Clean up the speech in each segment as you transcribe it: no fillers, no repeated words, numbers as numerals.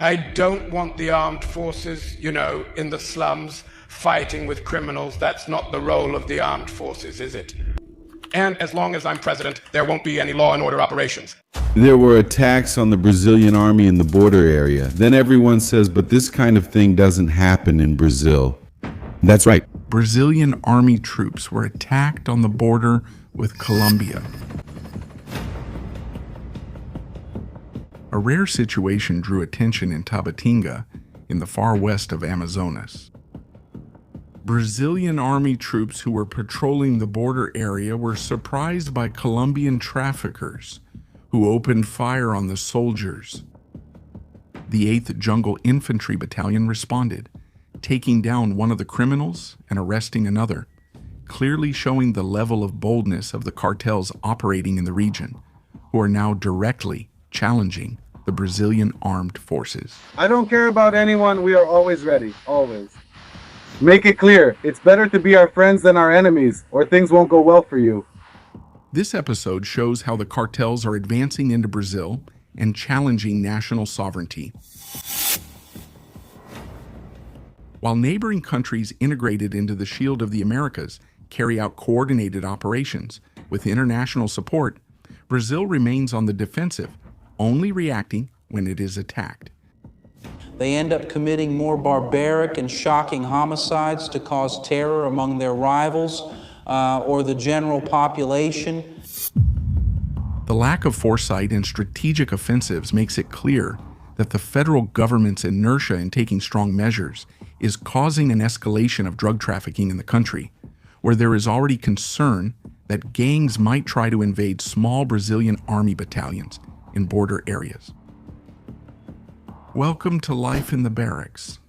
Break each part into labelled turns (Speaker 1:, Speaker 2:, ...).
Speaker 1: I don't want the armed forces, in the slums fighting with criminals. That's not the role of the armed forces, is it? And as long as I'm president, there won't be any law and order operations.
Speaker 2: There were attacks on the Brazilian army in the border area. Then everyone says, but this kind of thing doesn't happen in Brazil. That's right.
Speaker 3: Brazilian army troops were attacked on the border with Colombia. A rare situation drew attention in Tabatinga, in the far west of Amazonas. Brazilian army troops who were patrolling the border area were surprised by Colombian traffickers who opened fire on the soldiers. The 8th Jungle Infantry Battalion responded, taking down one of the criminals and arresting another, clearly showing the level of boldness of the cartels operating in the region, who are now directly challenging the Brazilian armed forces.
Speaker 4: I don't care about anyone. We are always ready, always. Make it clear, it's better to be our friends than our enemies, or things won't go well for you.
Speaker 3: This episode shows how the cartels are advancing into Brazil and challenging national sovereignty. While neighboring countries integrated into the Shield of the Americas carry out coordinated operations with international support, Brazil remains on the defensive, only reacting when it is attacked.
Speaker 5: They end up committing more barbaric and shocking homicides to cause terror among their rivals or the general population.
Speaker 3: The lack of foresight and strategic offensives makes it clear that the federal government's inertia in taking strong measures is causing an escalation of drug trafficking in the country, where there is already concern that gangs might try to invade small Brazilian army battalions in border areas. Welcome to life in the barracks.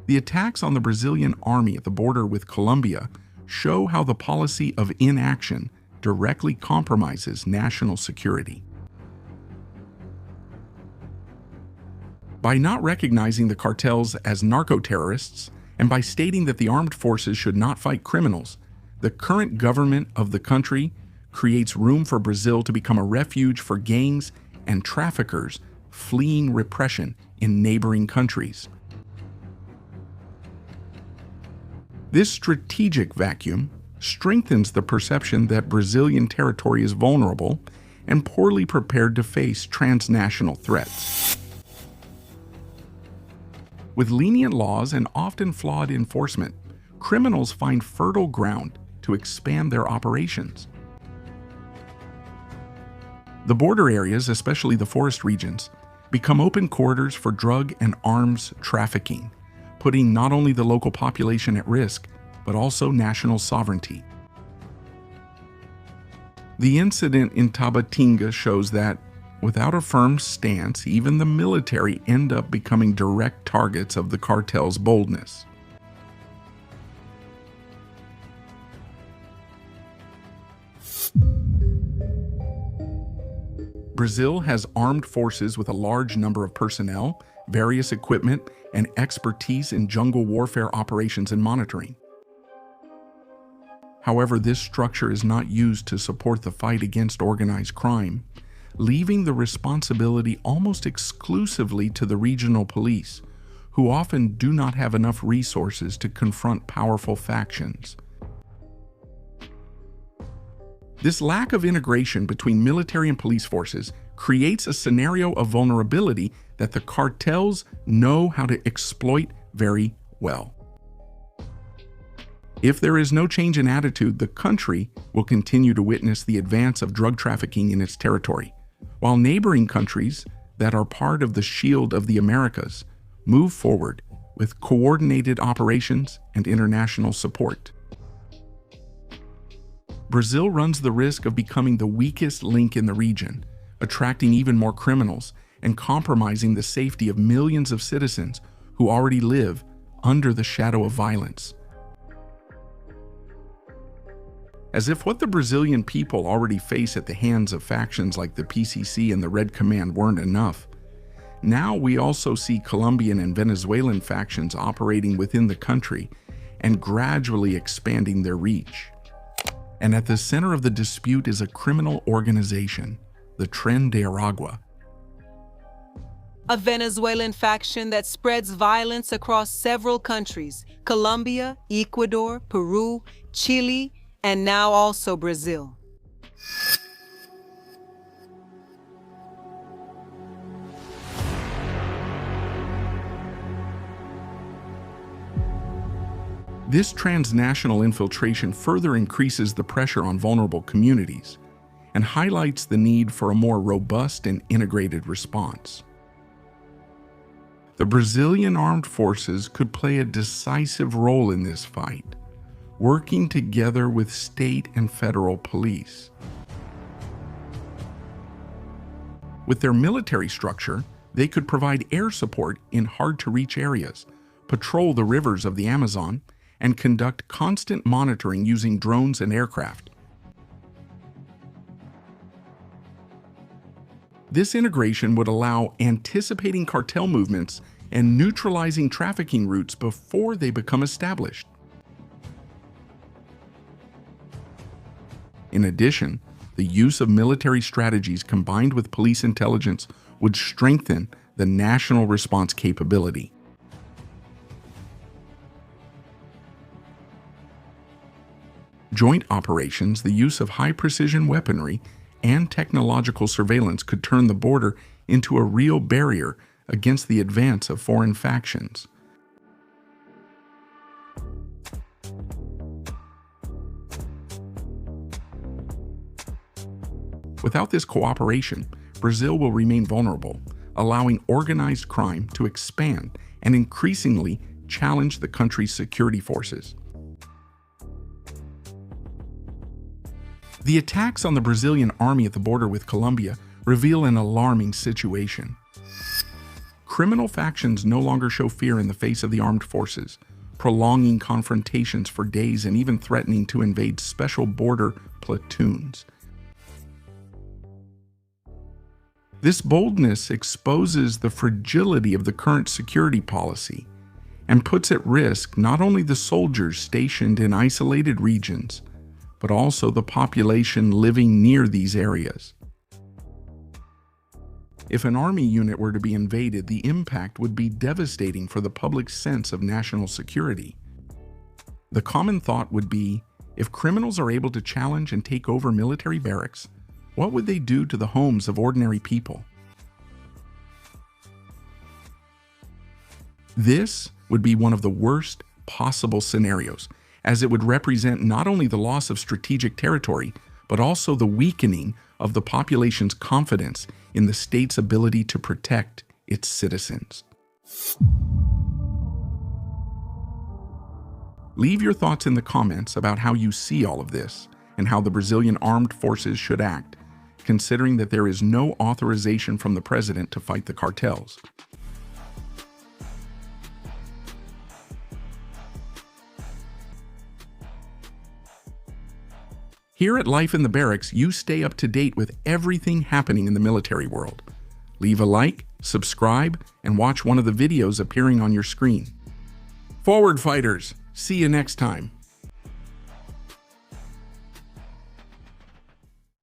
Speaker 3: The attacks on the Brazilian army at the border with Colombia show how the policy of inaction directly compromises national security. By not recognizing the cartels as narco-terrorists and by stating that the armed forces should not fight criminals, the current government of the country creates room for Brazil to become a refuge for gangs and traffickers fleeing repression in neighboring countries. This strategic vacuum strengthens the perception that Brazilian territory is vulnerable and poorly prepared to face transnational threats. With lenient laws and often flawed enforcement, criminals find fertile ground to expand their operations. The border areas, especially the forest regions, become open corridors for drug and arms trafficking, putting not only the local population at risk, but also national sovereignty. The incident in Tabatinga shows that, without a firm stance, even the military end up becoming direct targets of the cartel's boldness. Brazil has armed forces with a large number of personnel, various equipment, and expertise in jungle warfare operations and monitoring. However, this structure is not used to support the fight against organized crime, leaving the responsibility almost exclusively to the regional police, who often do not have enough resources to confront powerful factions. This lack of integration between military and police forces creates a scenario of vulnerability that the cartels know how to exploit very well. If there is no change in attitude, the country will continue to witness the advance of drug trafficking in its territory, while neighboring countries that are part of the Shield of the Americas move forward with coordinated operations and international support. Brazil runs the risk of becoming the weakest link in the region, attracting even more criminals and compromising the safety of millions of citizens who already live under the shadow of violence. As if what the Brazilian people already face at the hands of factions like the PCC and the Red Command weren't enough, now we also see Colombian and Venezuelan factions operating within the country and gradually expanding their reach. And at the center of the dispute is a criminal organization the Tren de Aragua.
Speaker 6: A Venezuelan faction that spreads violence across several countries: Colombia, Ecuador, Peru, Chile, and now also Brazil.
Speaker 3: This transnational infiltration further increases the pressure on vulnerable communities and highlights the need for a more robust and integrated response. The Brazilian armed forces could play a decisive role in this fight, working together with state and federal police. With their military structure, they could provide air support in hard-to-reach areas, patrol the rivers of the Amazon, and conduct constant monitoring using drones and aircraft. This integration would allow anticipating cartel movements and neutralizing trafficking routes before they become established. In addition, the use of military strategies combined with police intelligence would strengthen the national response capability. Joint operations, the use of high-precision weaponry, and technological surveillance could turn the border into a real barrier against the advance of foreign factions. Without this cooperation, Brazil will remain vulnerable, allowing organized crime to expand and increasingly challenge the country's security forces. The attacks on the Brazilian army at the border with Colombia reveal an alarming situation. Criminal factions no longer show fear in the face of the armed forces, prolonging confrontations for days and even threatening to invade special border platoons. This boldness exposes the fragility of the current security policy and puts at risk not only the soldiers stationed in isolated regions, but also the population living near these areas. If an army unit were to be invaded, the impact would be devastating for the public's sense of national security. The common thought would be, if criminals are able to challenge and take over military barracks, what would they do to the homes of ordinary people? This would be one of the worst possible scenarios, as it would represent not only the loss of strategic territory, but also the weakening of the population's confidence in the state's ability to protect its citizens. Leave your thoughts in the comments about how you see all of this and how the Brazilian armed forces should act, considering that there is no authorization from the president to fight the cartels. Here at Life in the Barracks, you stay up to date with everything happening in the military world. Leave a like, subscribe, and watch one of the videos appearing on your screen. Forward, fighters! See you next time.